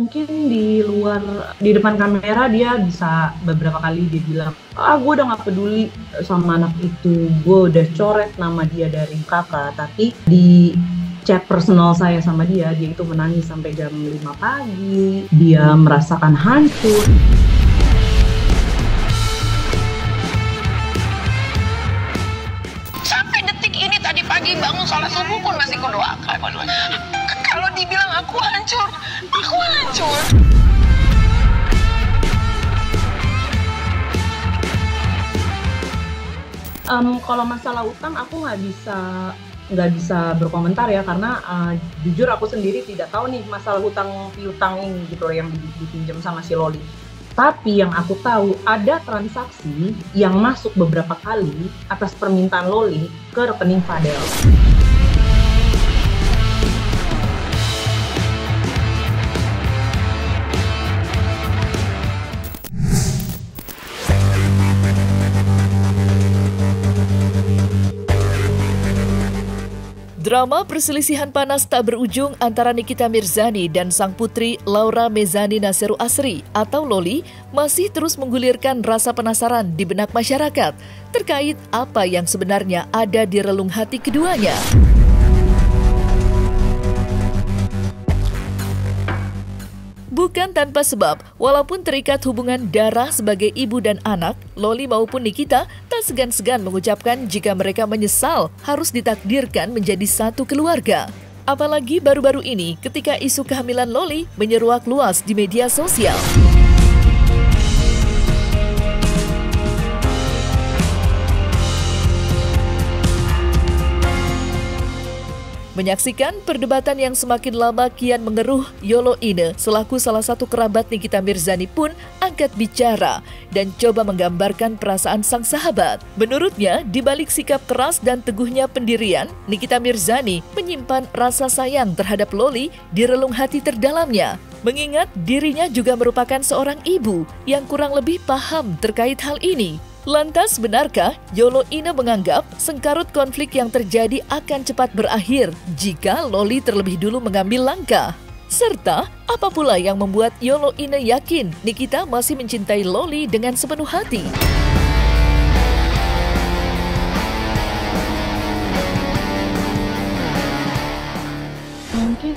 Mungkin di depan kamera dia bisa beberapa kali dia bilang, gue udah gak peduli sama anak itu, gue udah coret nama dia dari kakak. Tapi di chat personal saya sama dia itu menangis sampai jam 5 pagi, dia merasakan hancur. Sampai detik ini tadi pagi bangun sholat subuh pun masih kudoakan. Kalau dibilang aku hancur, aku hancur. Kalau masalah utang aku nggak bisa berkomentar ya, karena jujur aku sendiri tidak tahu nih masalah hutang piutang ini gitu yang dipinjam sama si Loli. Tapi yang aku tahu ada transaksi yang masuk beberapa kali atas permintaan Loli ke rekening Fadel. Drama perselisihan panas tak berujung antara Nikita Mirzani dan sang putri Laura Mezani Naseru Asri atau Loli masih terus menggulirkan rasa penasaran di benak masyarakat terkait apa yang sebenarnya ada di relung hati keduanya. Bukan tanpa sebab, walaupun terikat hubungan darah sebagai ibu dan anak, Loli maupun Nikita tak segan-segan mengucapkan jika mereka menyesal harus ditakdirkan menjadi satu keluarga. Apalagi baru-baru ini ketika isu kehamilan Loli menyeruak luas di media sosial. Menyaksikan perdebatan yang semakin lama kian mengeruh, Yolo Ine selaku salah satu kerabat Nikita Mirzani pun angkat bicara dan coba menggambarkan perasaan sang sahabat. Menurutnya, di balik sikap keras dan teguhnya pendirian, Nikita Mirzani menyimpan rasa sayang terhadap Loli di relung hati terdalamnya. Mengingat dirinya juga merupakan seorang ibu yang kurang lebih paham terkait hal ini. Lantas benarkah Yolo Ine menganggap sengkarut konflik yang terjadi akan cepat berakhir jika Loli terlebih dulu mengambil langkah? Serta apa pula yang membuat Yolo Ine yakin Nikita masih mencintai Loli dengan sepenuh hati? Mungkin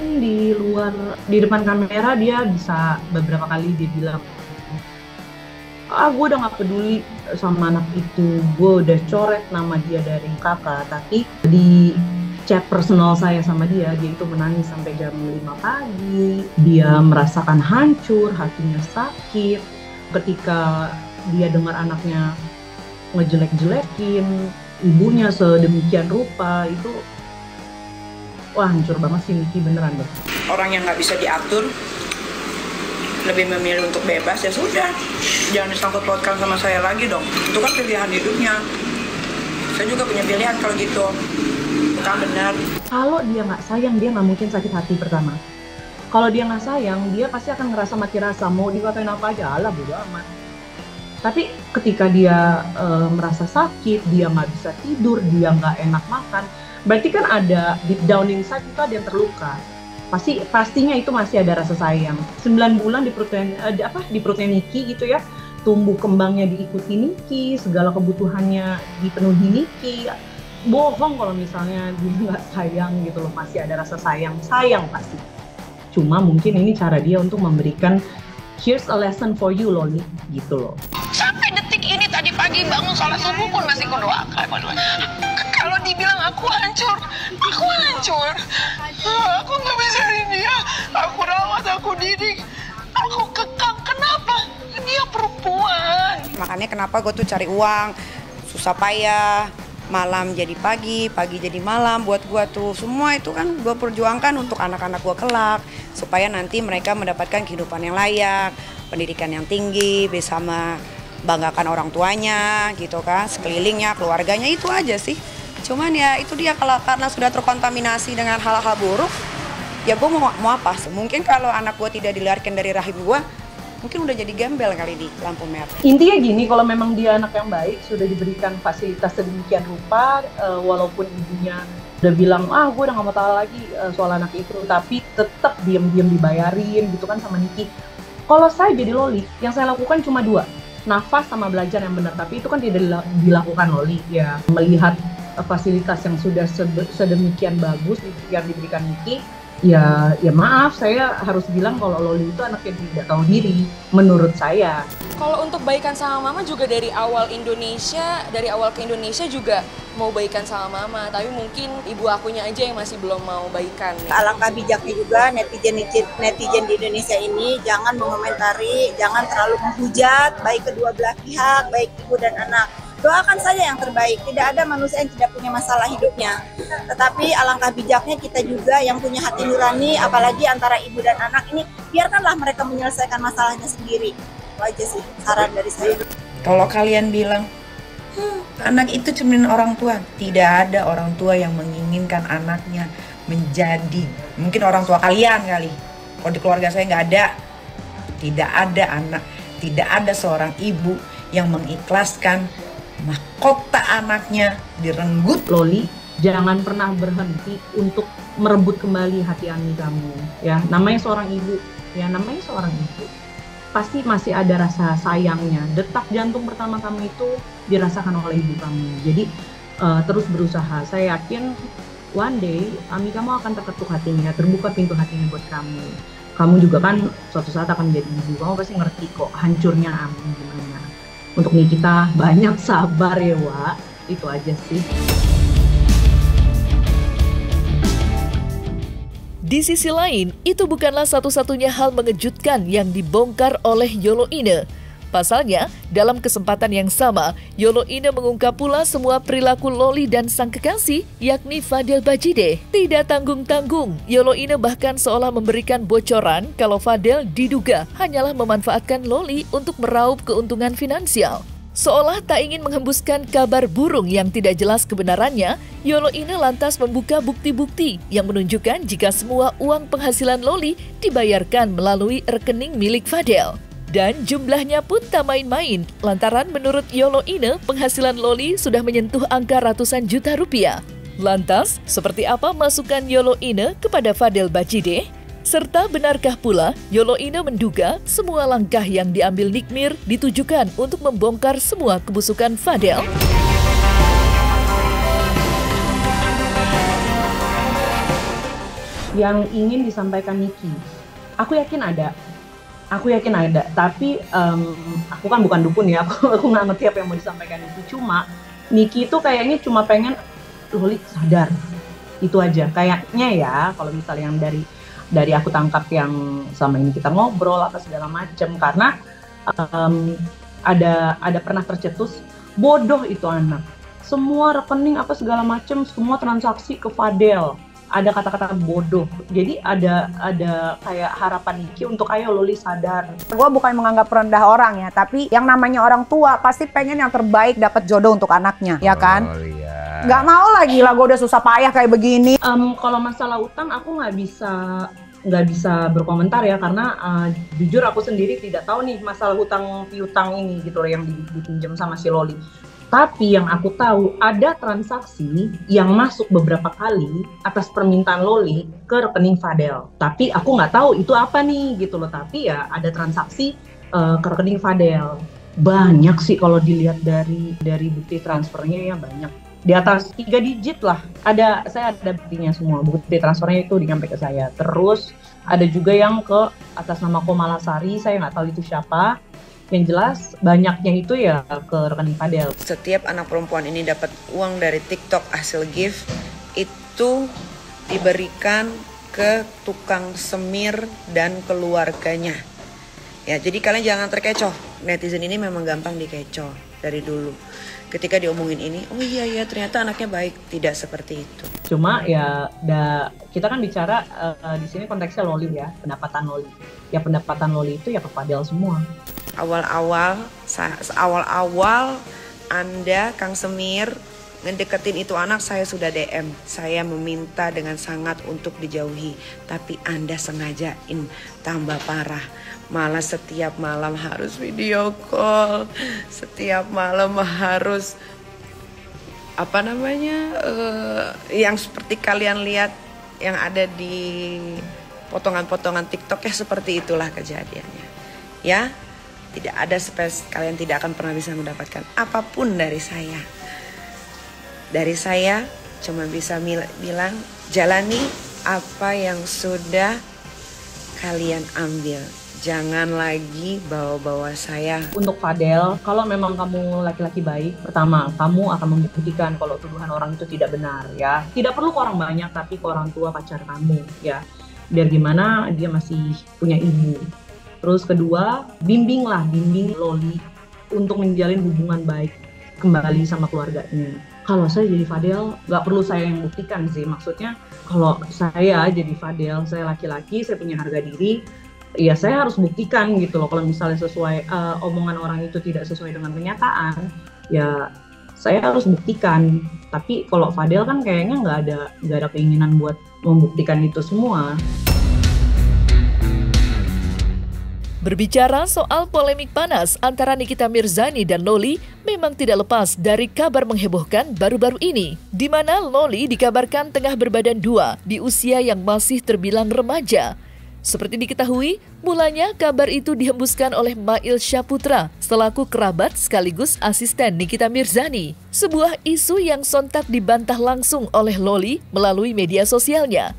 di depan kamera dia bisa beberapa kali dia bilang, gue udah gak peduli sama anak itu, gue udah coret nama dia dari kakak. Tapi di chat personal saya sama dia itu menangis sampai jam 5 pagi, dia merasakan hancur, hatinya sakit ketika dia dengar anaknya ngejelek-jelekin ibunya sedemikian rupa. Itu wah, hancur banget sih Niki, beneran deh. Orang yang nggak bisa diatur lebih memilih untuk bebas, ya sudah, jangan disangkut pautkan sama saya lagi dong. Itu kan pilihan hidupnya. Saya juga punya pilihan kalau gitu. Bukan benar. Kalau dia nggak sayang, dia nggak mungkin sakit hati pertama. Kalau dia nggak sayang, dia pasti akan ngerasa mati rasa, mau dikatain apa aja, alah bodo amat. Tapi ketika dia merasa sakit, dia nggak bisa tidur, dia nggak enak makan, berarti kan ada deep down inside itu ada yang terluka. Pastinya itu masih ada rasa sayang. 9 bulan di perutnya Niki gitu ya, tumbuh kembangnya diikuti Niki, segala kebutuhannya dipenuhi Niki. Bohong kalau misalnya dia nggak sayang gitu loh, masih ada rasa sayang pasti. Cuma mungkin ini cara dia untuk memberikan here's a lesson for you Loli gitu loh. Sampai detik ini tadi pagi bangun sholat subuh pun masih kudoakan. Kalau dibilang aku hancur, aku hancur. Aku nggak bisa ini ya. Aku rawat, aku didik, aku kekang. Kenapa? Dia perempuan. Makanya kenapa gue tuh cari uang, susah payah, malam jadi pagi, pagi jadi malam. Buat gue tuh semua itu kan gue perjuangkan untuk anak-anak gue kelak, supaya nanti mereka mendapatkan kehidupan yang layak, pendidikan yang tinggi, bisa membanggakan orang tuanya gitu kan, sekelilingnya, keluarganya, itu aja sih. Cuman ya itu dia, karena sudah terkontaminasi dengan hal-hal buruk, ya gue mau apa? Mungkin kalau anak gue tidak dilahirkan dari rahim gue, mungkin udah jadi gembel kali di lampu merah. Intinya gini, kalau memang dia anak yang baik, sudah diberikan fasilitas sedemikian rupa, walaupun ibunya udah bilang gue udah nggak mau tahu lagi soal anak itu, tapi tetap diam-diam dibayarin gitu kan sama Niki. Kalau saya jadi Loli, yang saya lakukan cuma dua, nafas sama belajar yang benar. Tapi itu kan tidak dilakukan Loli ya, melihat fasilitas yang sudah sedemikian bagus yang diberikan Niki. Ya maaf, saya harus bilang kalau Loli itu anak yang tidak tahu diri, menurut saya. Kalau untuk baikan sama mama juga dari awal ke Indonesia juga mau baikan sama mama, tapi mungkin ibu akunya aja yang masih belum mau baikan. Alangkah bijaknya juga netizen di Indonesia ini jangan mengomentari, jangan terlalu menghujat baik kedua belah pihak, baik ibu dan anak. Doakan saja yang terbaik, tidak ada manusia yang tidak punya masalah hidupnya. Tetapi alangkah bijaknya kita juga yang punya hati nurani, apalagi antara ibu dan anak ini, biarkanlah mereka menyelesaikan masalahnya sendiri. Itu aja sih saran dari saya. Kalau kalian bilang, anak itu cermin orang tua, tidak ada orang tua yang menginginkan anaknya menjadi, mungkin orang tua kalian kali. Kalau di keluarga saya nggak ada, tidak ada seorang ibu yang mengikhlaskan mahkota anaknya direnggut. Loli, jangan pernah berhenti untuk merebut kembali hati Ami kamu. Ya, namanya seorang ibu. Pasti masih ada rasa sayangnya. Detak jantung pertama kamu itu dirasakan oleh ibu kamu. Jadi terus berusaha. Saya yakin one day Ami kamu akan terketuk hatinya, terbuka pintu hatinya buat kamu. Kamu juga kan suatu saat akan menjadi ibu. Kamu pasti ngerti kok hancurnya Ami gimana. Untuk Nikita banyak sabar ya Wak, itu aja sih. Di sisi lain, itu bukanlah satu-satunya hal mengejutkan yang dibongkar oleh Yolo Ine. Pasalnya, dalam kesempatan yang sama, Yolo Ine mengungkap pula semua perilaku Loli dan sang kekasih, yakni Fadel Bajide. Tidak tanggung-tanggung, Yolo Ine bahkan seolah memberikan bocoran kalau Fadel diduga hanyalah memanfaatkan Loli untuk meraup keuntungan finansial. Seolah tak ingin menghembuskan kabar burung yang tidak jelas kebenarannya, Yolo Ine lantas membuka bukti-bukti yang menunjukkan jika semua uang penghasilan Loli dibayarkan melalui rekening milik Fadel. Dan jumlahnya pun tak main-main, lantaran menurut Yolo Ine, penghasilan Loli sudah menyentuh angka ratusan juta rupiah. Lantas, seperti apa masukan Yolo Ine kepada Fadel Bajide? Serta benarkah pula Yolo Ine menduga semua langkah yang diambil Nikmir ditujukan untuk membongkar semua kebusukan Fadel? Yang ingin disampaikan Niki, aku yakin ada, tapi aku kan bukan dukun ya, aku nggak ngerti apa yang mau disampaikan Niki. Cuma Niki itu kayaknya cuma pengen Loli sadar, itu aja kayaknya ya. Kalau misalnya yang dari aku tangkap yang sama ini kita ngobrol apa segala macam, karena ada pernah tercetus bodoh itu anak, semua rekening apa segala macam, semua transaksi ke Fadel. Ada kata-kata bodoh. Jadi ada kayak harapan Niki untuk ayo Loli sadar. Gue bukan menganggap rendah orang ya, tapi yang namanya orang tua pasti pengen yang terbaik dapat jodoh untuk anaknya, ya kan? Oh iya. Gak mau lagi lah, gue udah susah payah kayak begini. Kalau masalah utang aku nggak bisa berkomentar ya, karena jujur aku sendiri tidak tahu nih masalah hutang piutang ini gitu loh yang dipinjam sama si Loli. Tapi yang aku tahu ada transaksi yang masuk beberapa kali atas permintaan Loli ke rekening Fadel. Tapi aku nggak tahu itu apa nih gitu loh. Tapi ya ada transaksi ke rekening Fadel. Banyak sih kalau dilihat dari bukti transfernya ya, banyak. Di atas 3 digit lah. Saya ada buktinya semua. Bukti transfernya itu nyampe ke saya. Terus ada juga yang ke atas nama Komalasari, saya nggak tahu itu siapa. Yang jelas banyaknya itu ya ke rekening Fadel. Setiap anak perempuan ini dapat uang dari TikTok hasil gift itu diberikan ke tukang semir dan keluarganya. Ya, jadi kalian jangan terkecoh. Netizen ini memang gampang dikecoh dari dulu. Ketika diomongin ini, oh iya ternyata anaknya baik, tidak seperti itu. Cuma ya kita kan bicara di sini konteksnya Loli ya, pendapatan Loli. Ya pendapatan Loli itu ya ke Fadel semua. Awal-awal Anda, Kang Semir, ngedeketin itu anak, saya sudah DM. Saya meminta dengan sangat untuk dijauhi. Tapi Anda sengajain tambah parah. Malah setiap malam harus video call. Setiap malam harus yang seperti kalian lihat yang ada di potongan-potongan TikTok ya, seperti itulah kejadiannya. Ya, tidak ada kalian tidak akan pernah bisa mendapatkan apapun dari saya. Dari saya cuma bisa bilang jalani apa yang sudah kalian ambil. Jangan lagi bawa-bawa saya. Untuk Fadel, kalau memang kamu laki-laki baik, pertama, kamu akan membuktikan kalau tuduhan orang itu tidak benar, ya. Tidak perlu ke orang banyak, tapi ke orang tua pacar kamu, ya. Biar gimana, dia masih punya ibu. Terus kedua, bimbing Loli untuk menjalin hubungan baik kembali sama keluarganya. Kalau saya jadi Fadel, nggak perlu saya yang buktikan sih. Maksudnya, kalau saya jadi Fadel, saya laki-laki, saya punya harga diri, ya saya harus buktikan gitu loh. Kalau misalnya sesuai omongan orang itu tidak sesuai dengan kenyataan, ya saya harus buktikan. Tapi kalau Fadel kan kayaknya nggak ada keinginan buat membuktikan itu semua. Berbicara soal polemik panas antara Nikita Mirzani dan Loli memang tidak lepas dari kabar menghebohkan baru-baru ini, di mana Loli dikabarkan tengah berbadan dua di usia yang masih terbilang remaja. Seperti diketahui, mulanya kabar itu dihembuskan oleh Mail Syaputra selaku kerabat sekaligus asisten Nikita Mirzani. Sebuah isu yang sontak dibantah langsung oleh Loli melalui media sosialnya.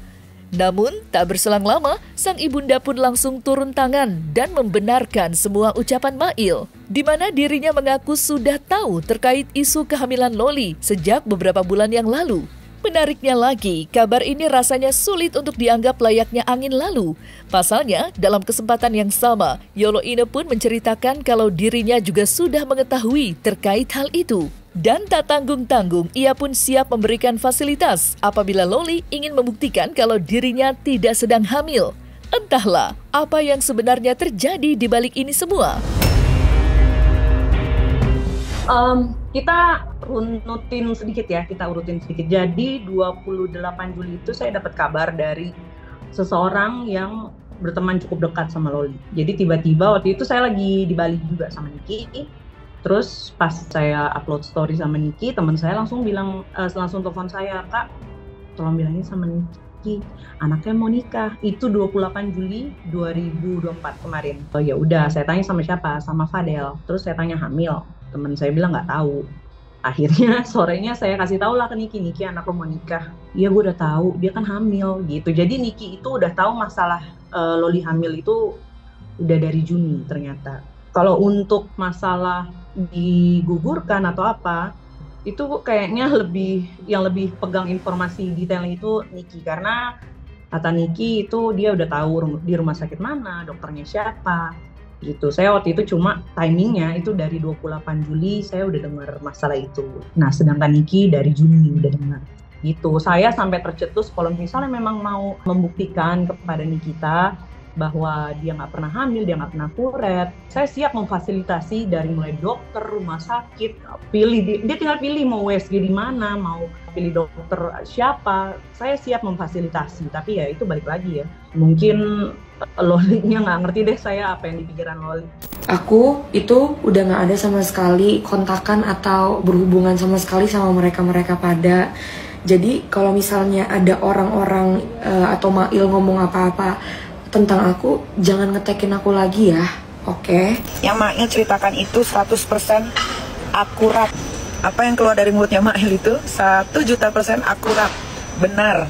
Namun, tak berselang lama, sang ibunda pun langsung turun tangan dan membenarkan semua ucapan Mail, di mana dirinya mengaku sudah tahu terkait isu kehamilan Loli sejak beberapa bulan yang lalu. Menariknya lagi, kabar ini rasanya sulit untuk dianggap layaknya angin lalu. Pasalnya, dalam kesempatan yang sama, Yoloine pun menceritakan kalau dirinya juga sudah mengetahui terkait hal itu. Dan tak tanggung-tanggung, ia pun siap memberikan fasilitas apabila Loli ingin membuktikan kalau dirinya tidak sedang hamil. Entahlah, apa yang sebenarnya terjadi di balik ini semua. Kita urutin sedikit. Jadi 28 Juli itu saya dapat kabar dari seseorang yang berteman cukup dekat sama Loli. Jadi tiba-tiba waktu itu saya lagi di Bali juga sama Niki. Terus pas saya upload story sama Niki, teman saya langsung telepon saya, "Kak, tolong bilangin sama Niki, anaknya mau nikah." Itu 28 Juli 2024 kemarin. Oh ya udah, saya tanya sama siapa? Sama Fadel. Terus saya tanya hamil. Teman saya bilang nggak tahu. Akhirnya sorenya saya kasih tahu lah ke Niki, anak lo mau nikah. Iya, gue udah tahu, dia kan hamil gitu. Jadi Niki itu udah tahu masalah Loli hamil itu udah dari Juni ternyata. Kalau untuk masalah digugurkan atau apa, itu kayaknya yang lebih pegang informasi detailnya itu Niki, karena kata Niki itu dia udah tahu di rumah sakit mana, dokternya siapa. Gitu. Saya waktu itu cuma timingnya itu dari 28 Juli saya udah dengar masalah itu. Nah, sedangkan Niki dari Juni udah dengar. Gitu. Saya sampai tercetus kalau misalnya memang mau membuktikan kepada Nikita bahwa dia nggak pernah hamil, dia nggak pernah kuret, saya siap memfasilitasi dari mulai dokter, rumah sakit, dia tinggal pilih mau USG di mana, mau pilih dokter siapa, saya siap memfasilitasi. Tapi ya itu balik lagi ya, mungkin Lolinya nggak ngerti deh saya apa yang dipikiran Loli. Aku itu udah nggak ada sama sekali kontakan atau berhubungan sama sekali sama mereka pada. Jadi kalau misalnya ada orang-orang atau Mail ngomong apa-apa tentang aku, jangan ngetekin aku lagi ya, oke? Yang Mail ceritakan itu 100% akurat. Apa yang keluar dari mulutnya Mail itu 1.000.000% akurat, benar.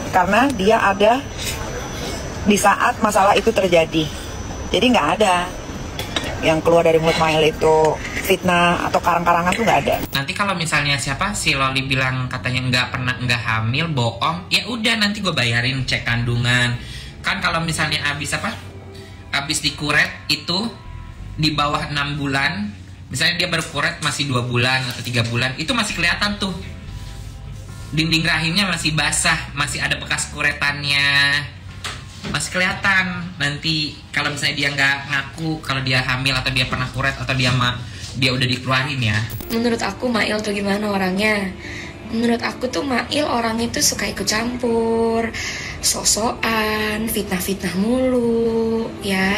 Karena dia ada di saat masalah itu terjadi. Jadi nggak ada yang keluar dari mulut Mail itu fitnah atau karang-karangan tuh nggak ada. Nanti kalau misalnya si Loli bilang katanya nggak hamil, bohong, ya udah nanti gue bayarin cek kandungan. Kan kalau misalnya abis dikuret itu di bawah 6 bulan, misalnya dia baru kuret masih 2 bulan atau 3 bulan, itu masih kelihatan tuh dinding rahimnya masih basah, masih ada bekas kuretannya, masih kelihatan. Nanti kalau misalnya dia nggak ngaku kalau dia hamil atau dia pernah kuret atau dia udah dikeluarin ya. Menurut aku Mail tuh gimana orangnya? Menurut aku tuh Mail orangnya tuh suka ikut campur, sosokan, fitnah-fitnah mulu, ya.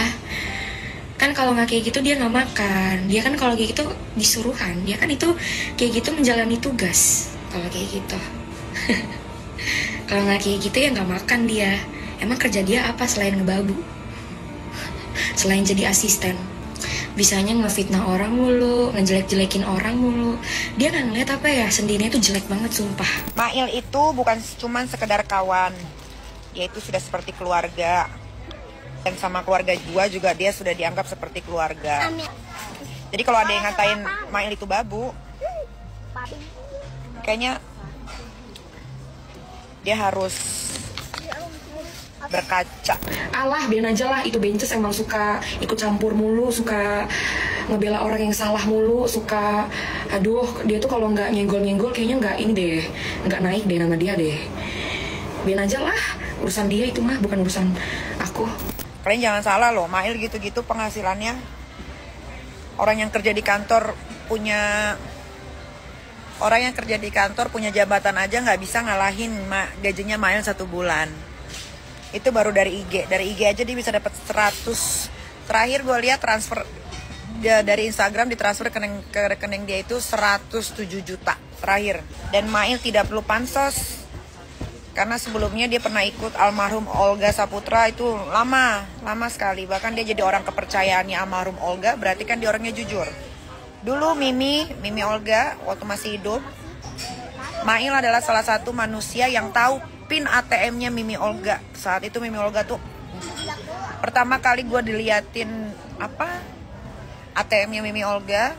Kan kalau nggak kayak gitu dia nggak makan. Dia kan kalau kayak gitu disuruhan. Dia kan itu kayak gitu menjalani tugas. Kalau kayak gitu. Kalau nggak kayak gitu ya nggak makan dia. Emang kerja dia apa selain ngebabu? Selain jadi asisten. Bisanya ngefitnah orang mulu, ngejelek-jelekin orang mulu. Dia nggak ngeliat apa ya, sendirinya tuh jelek banget sumpah. Mail itu bukan cuma sekedar kawan. Dia itu sudah seperti keluarga. Dan sama keluarga gua juga dia sudah dianggap seperti keluarga. Jadi kalau ada yang ngatain Mail itu babu, kayaknya dia harus berkaca. Alah, biarin aja lah, itu bences emang suka ikut campur mulu, suka ngebela orang yang salah mulu, suka aduh, dia tuh kalau nggak nyenggol-nyenggol kayaknya nggak ini deh, nggak naik deh nama dia deh. Biarin aja lah, urusan dia itu mah, bukan urusan aku. Kalian jangan salah loh, Mail gitu-gitu penghasilannya orang yang kerja di kantor punya jabatan aja nggak bisa ngalahin gajinya Mail 1 bulan. Itu baru dari IG aja dia bisa dapat 100. Terakhir gue lihat transfer dari Instagram ditransfer ke rekening dia itu 107 juta terakhir. Dan Mail tidak perlu pansos karena sebelumnya dia pernah ikut almarhum Olga Saputra, itu lama sekali. Bahkan dia jadi orang kepercayaannya almarhum Olga, berarti kan dia orangnya jujur. Dulu Mimi Olga waktu masih hidup, Mail adalah salah satu manusia yang tahu PIN ATM-nya Mimi Olga. Saat itu Mimi Olga tuh pertama kali gue diliatin ATM-nya Mimi Olga.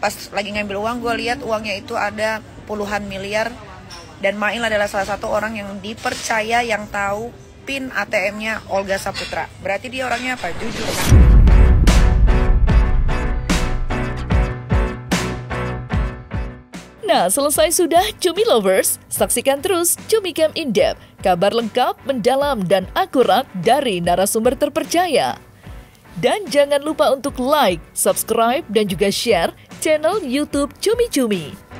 Pas lagi ngambil uang, gue lihat uangnya itu ada puluhan miliar. Dan Mail adalah salah satu orang yang dipercaya yang tahu PIN ATM-nya Olga Saputra. Berarti dia orangnya apa? Jujur kan? Nah, selesai sudah Cumi Lovers. Saksikan terus Cumi Camp In-Depth, kabar lengkap, mendalam, dan akurat dari narasumber terpercaya. Dan jangan lupa untuk like, subscribe, dan juga share channel YouTube Cumi Cumi.